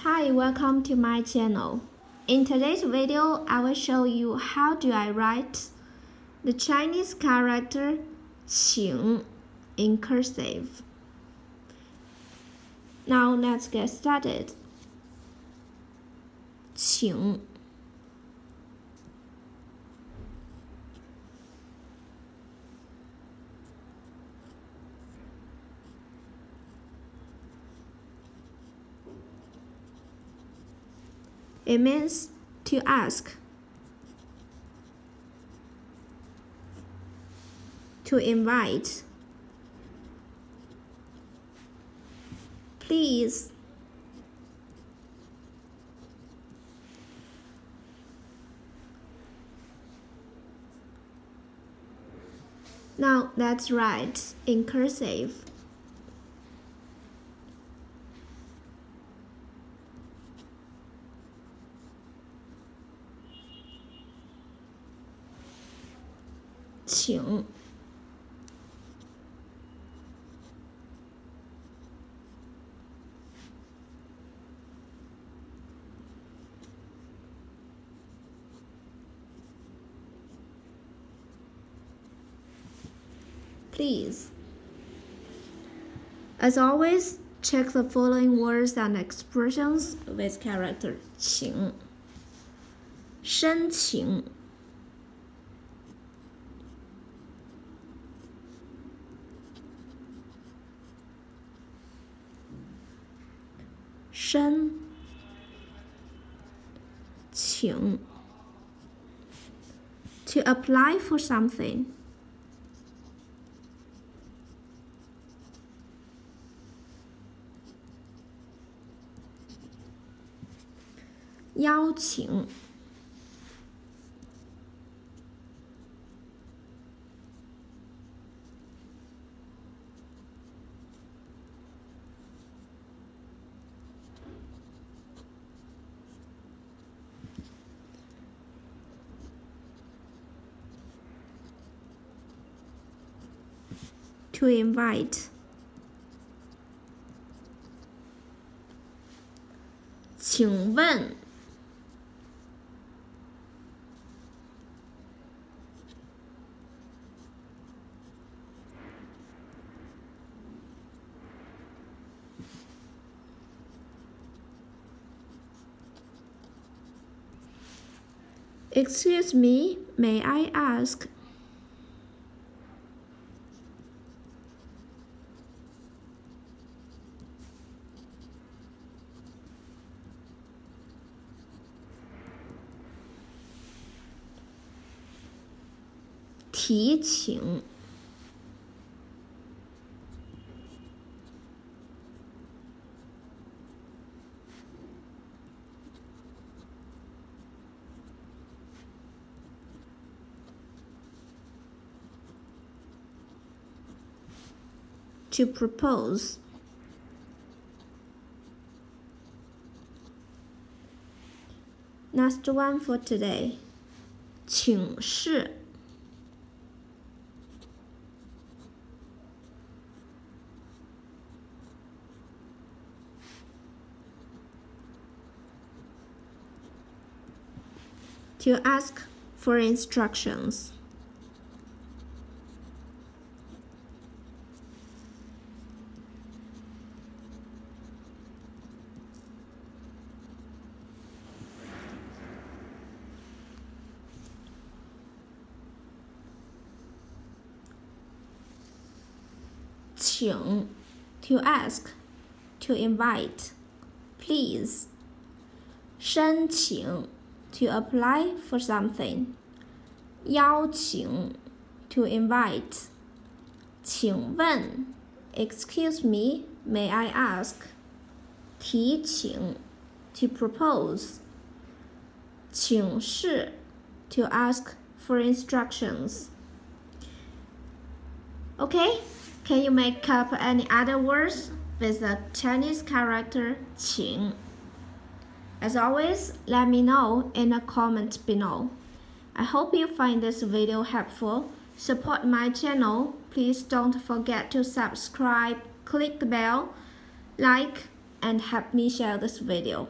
Hi, welcome to my channel. In today's video, I will show you how do I write the Chinese character 请 in cursive. Now let's get started. 请 It means to ask, to invite, please, now let's write in cursive. "请" please. As always, check the following words and expressions with character 请 申请 申请 to apply for something. 邀请 to invite. 请问 Excuse me, may I ask?提请 to propose. Last one for today. 请示 to ask for instructions. "请" to ask, to invite, please. 申请 to apply for something. 邀请 to invite. 请问 excuse me, may I ask? 提请 to propose. 请示 to ask for instructions. Okay, can you make up any other words with the Chinese character 请? As always, let me know in the comments below. I hope you find this video helpful. Support my channel. Please don't forget to subscribe, click the bell, like, and help me share this video.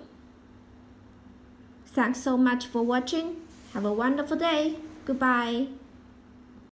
Thanks so much for watching. Have a wonderful day. Goodbye.